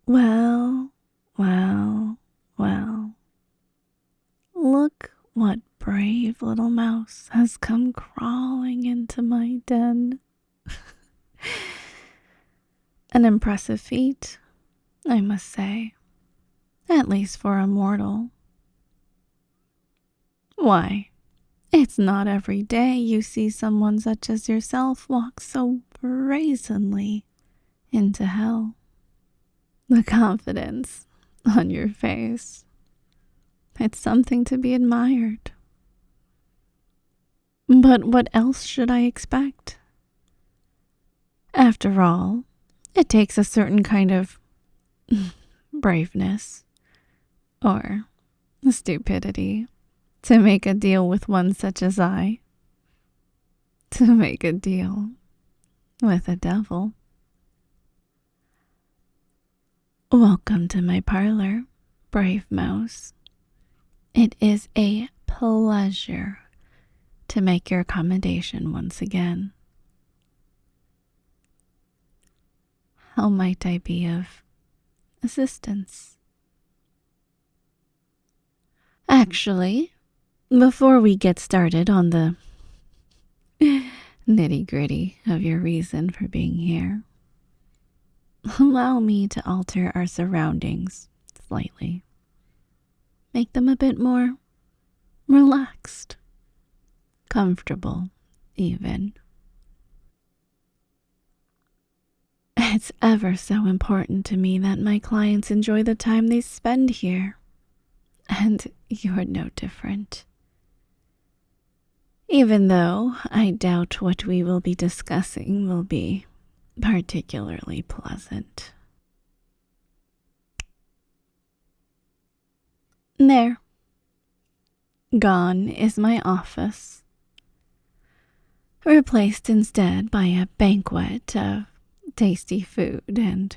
Well, well, well. Look what brave little mouse has come crawling into my den. An impressive feat, I must say, at least for a mortal. Why, it's not every day you see someone such as yourself walk so brazenly into hell. The confidence on your face, it's something to be admired. But what else should I expect? After all, it takes a certain kind of braveness or stupidity to make a deal with one such as I. To make a deal with a devil. Welcome to my parlor, brave mouse. It is a pleasure to make your accommodation once again. How might I be of assistance? Actually, before we get started on the nitty-gritty of your reason for being here, allow me to alter our surroundings slightly. Make them a bit more relaxed, comfortable, even. It's ever so important to me that my clients enjoy the time they spend here, and you're no different. Even though I doubt what we will be discussing will be particularly pleasant. There. Gone is my office, replaced instead by a banquet of tasty food and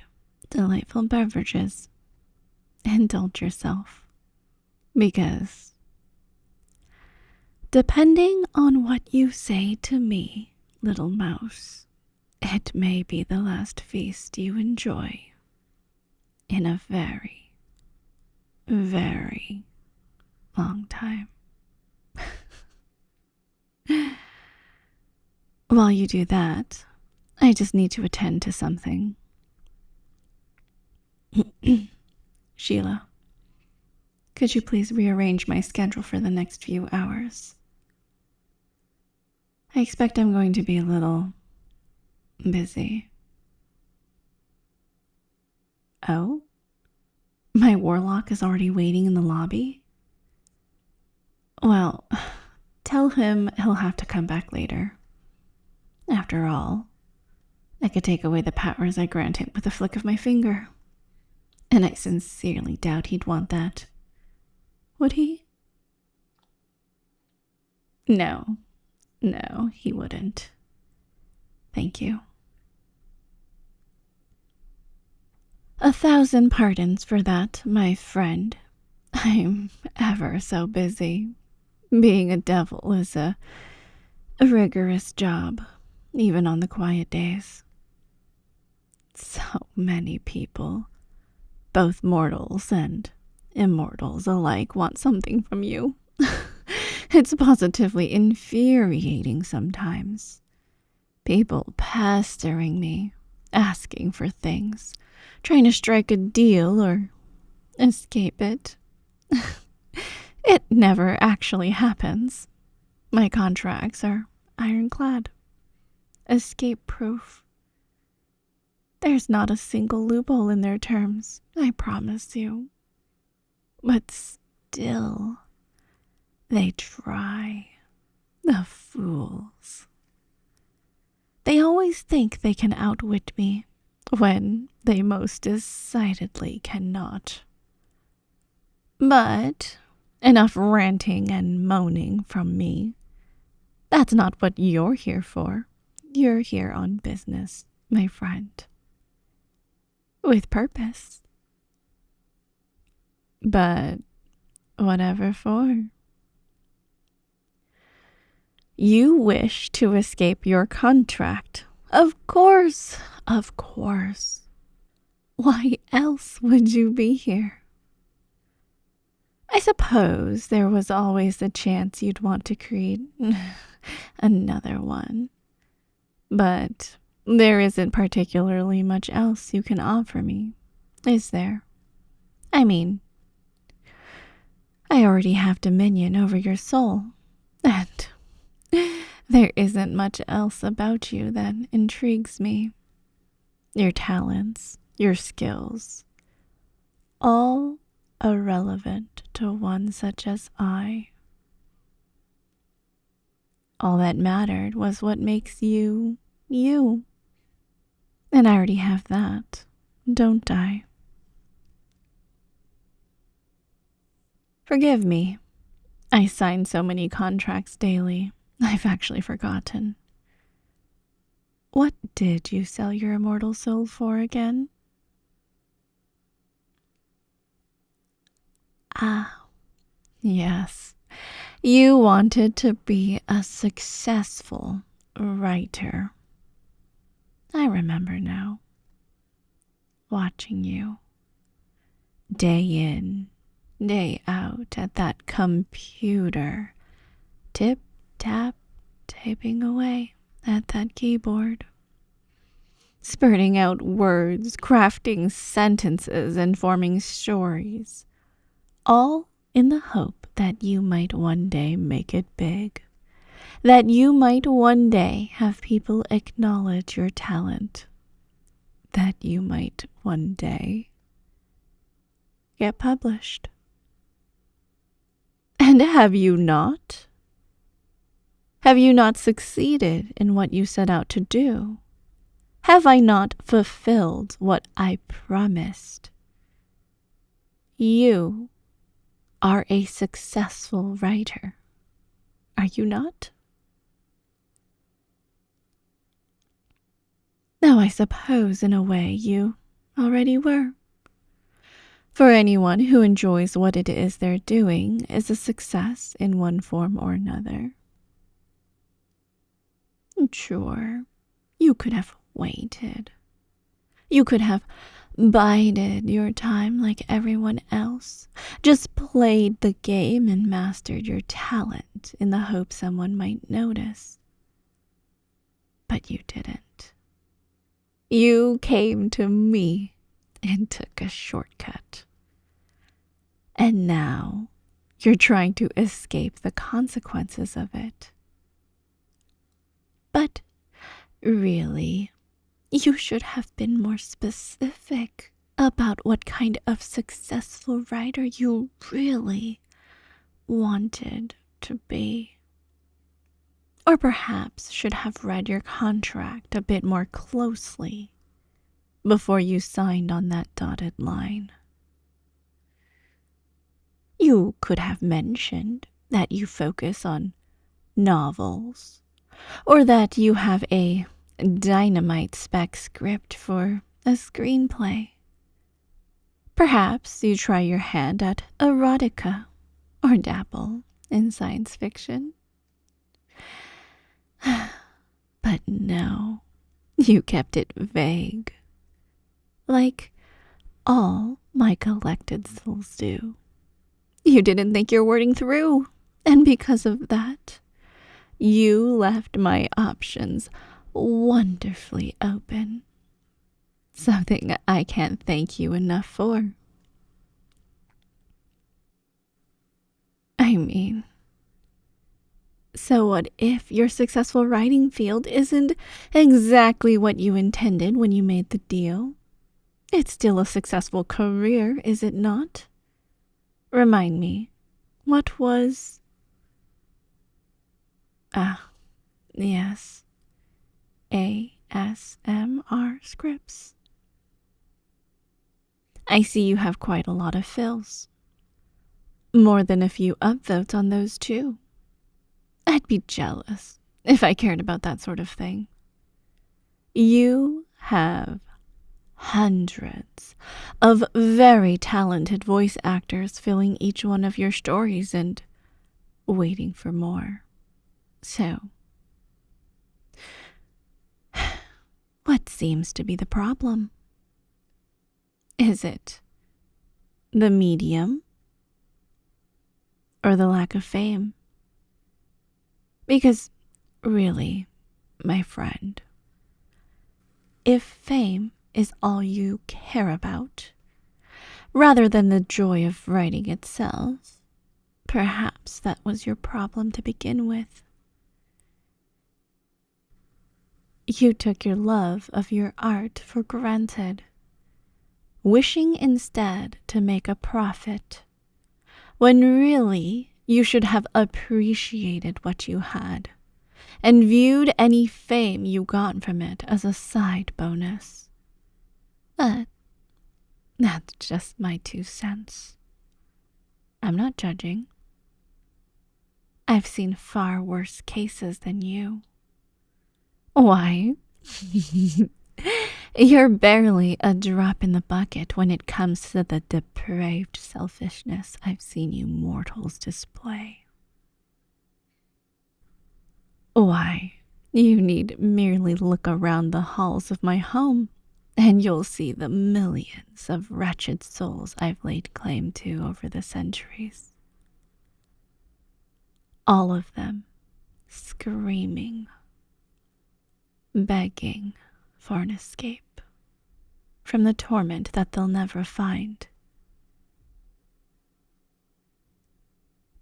delightful beverages. Indulge yourself, because depending on what you say to me, little mouse, it may be the last feast you enjoy in a very, very long time. While you do that, I just need to attend to something. Sheila, could you please rearrange my schedule for the next few hours? I expect I'm going to be a little busy. Oh? My warlock is already waiting in the lobby? Well, tell him he'll have to come back later. After all, I could take away the powers I grant him with a flick of my finger. And I sincerely doubt he'd want that. Would he? No, he wouldn't. Thank you. 1,000 pardons for that, my friend. I'm ever so busy. Being a devil is a rigorous job, even on the quiet days. So many people, both mortals and immortals alike, want something from you. It's positively infuriating sometimes. People pestering me, asking for things, trying to strike a deal or escape it. It never actually happens. My contracts are ironclad, escape-proof. There's not a single loophole in their terms, I promise you. But still, they try. The fools. They always think they can outwit me, when they most decidedly cannot. But enough ranting and moaning from me. That's not what you're here for. You're here on business, my friend. With purpose. But whatever for. You wish to escape your contract. Of course. Why else would you be here? I suppose there was always the chance you'd want to create another one. But there isn't particularly much else you can offer me, is there? I mean, I already have dominion over your soul, and there isn't much else about you that intrigues me. Your talents, your skills, all irrelevant to one such as I. All that mattered was what makes you, you. And I already have that, don't I? Forgive me. I sign so many contracts daily, I've actually forgotten. What did you sell your immortal soul for again? Ah, yes. You wanted to be a successful writer. I remember now. Watching you. Day in, day out at that computer. Tip-tap, typing away at that keyboard. Spurting out words, crafting sentences, and forming stories. All in the hope that you might one day make it big. That you might one day have people acknowledge your talent. That you might one day get published. And have you not? Have you not succeeded in what you set out to do? Have I not fulfilled what I promised? You are a successful writer, are you not? Now I suppose in a way you already were. For anyone who enjoys what it is they're doing is a success in one form or another. Sure, you could have waited. You could have bided your time like everyone else. Just played the game and mastered your talent in the hope someone might notice. But you didn't. You came to me and took a shortcut. And now you're trying to escape the consequences of it. But really, you should have been more specific about what kind of successful writer you really wanted to be. Or perhaps should have read your contract a bit more closely before you signed on that dotted line. You could have mentioned that you focus on novels, or that you have a dynamite spec script for a screenplay. Perhaps you try your hand at erotica, or dabble in science fiction. But no, you kept it vague, like all my collected souls do. You didn't think your wording through, and because of that, you left my options wonderfully open. Something I can't thank you enough for. I mean, so what if your successful writing field isn't exactly what you intended when you made the deal? It's still a successful career, is it not? Remind me, what was... Ah, yes. ASMR scripts. I see you have quite a lot of fills. More than a few upvotes on those too. I'd be jealous if I cared about that sort of thing. You have hundreds of very talented voice actors filling each one of your stories and waiting for more. So, what seems to be the problem? Is it the medium or the lack of fame? Because really, my friend, if fame is all you care about, rather than the joy of writing itself, perhaps that was your problem to begin with. You took your love of your art for granted, wishing instead to make a profit, when really you should have appreciated what you had and viewed any fame you got from it as a side bonus. But that's just my 2 cents. I'm not judging. I've seen far worse cases than you. Why? You're barely a drop in the bucket when it comes to the depraved selfishness I've seen you mortals display. Why, you need merely look around the halls of my home, and you'll see the millions of wretched souls I've laid claim to over the centuries. All of them screaming, begging for an escape from the torment that they'll never find.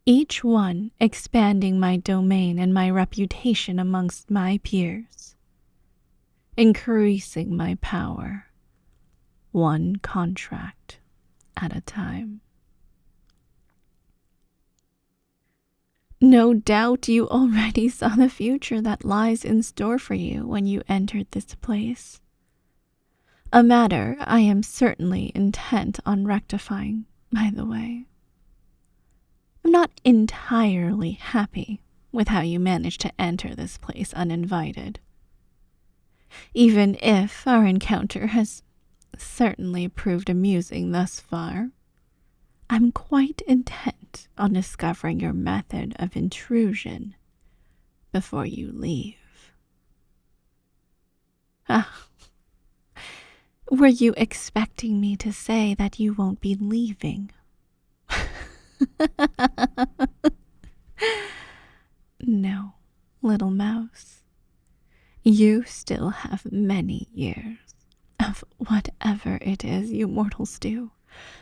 Each one expanding my domain and my reputation amongst my peers, increasing my power, one contract at a time. No doubt you already saw the future that lies in store for you when you entered this place. A matter I am certainly intent on rectifying, by the way. I'm not entirely happy with how you managed to enter this place uninvited. Even if our encounter has certainly proved amusing thus far, I'm quite intent on discovering your method of intrusion before you leave. Were you expecting me to say that you won't be leaving? No, little mouse. You still have many years of whatever it is you mortals do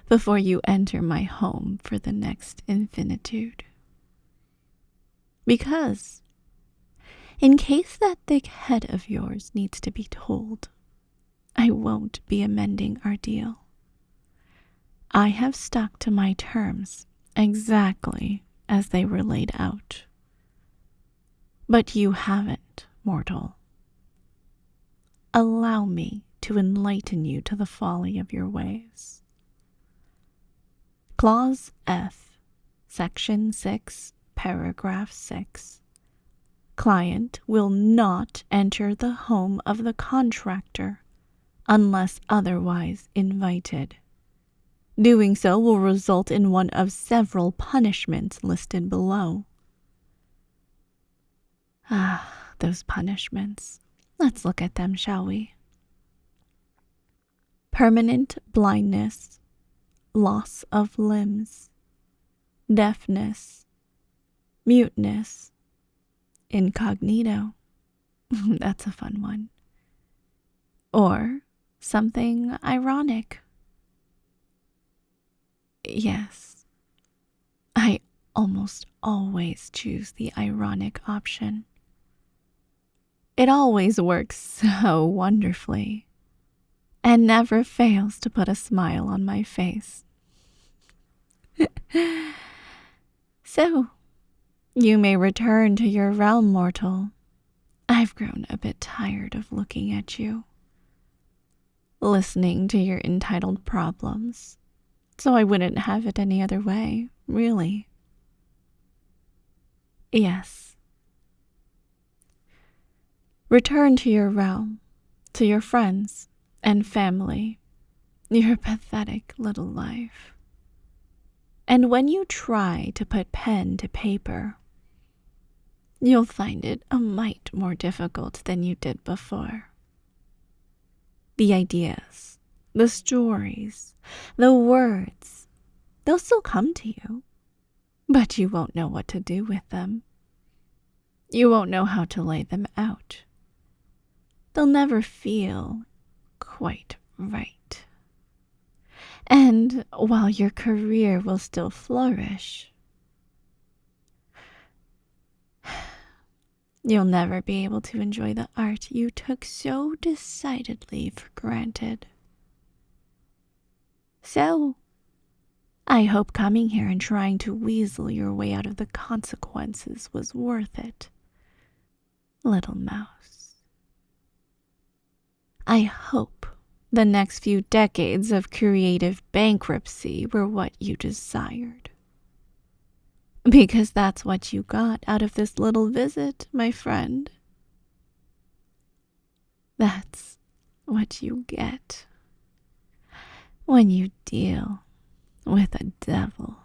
before you enter my home for the next infinitude. Because, in case that thick head of yours needs to be told, I won't be amending our deal. I have stuck to my terms exactly as they were laid out. But you haven't, mortal. Allow me to enlighten you to the folly of your ways. Clause F, Section 6, Paragraph 6. Client will not enter the home of the contractor unless otherwise invited. Doing so will result in one of several punishments listed below. Those punishments. Let's look at them, shall we? Permanent blindness, loss of limbs, deafness, muteness, incognito. That's a fun one. Or something ironic. Yes, I almost always choose the ironic option. It always works so wonderfully and never fails to put a smile on my face. So, you may return to your realm, mortal. I've grown a bit tired of looking at you, listening to your entitled problems, so I wouldn't have it any other way, really. Yes. Return to your realm, to your friends and family, your pathetic little life. And when you try to put pen to paper, you'll find it a mite more difficult than you did before. The ideas, the stories, the words, they'll still come to you, but you won't know what to do with them. You won't know how to lay them out. They'll never feel quite right. And while your career will still flourish, you'll never be able to enjoy the art you took so decidedly for granted. So, I hope coming here and trying to weasel your way out of the consequences was worth it, little mouse. I hope the next few decades of creative bankruptcy were what you desired. Because that's what you got out of this little visit, my friend. That's what you get when you deal with a devil.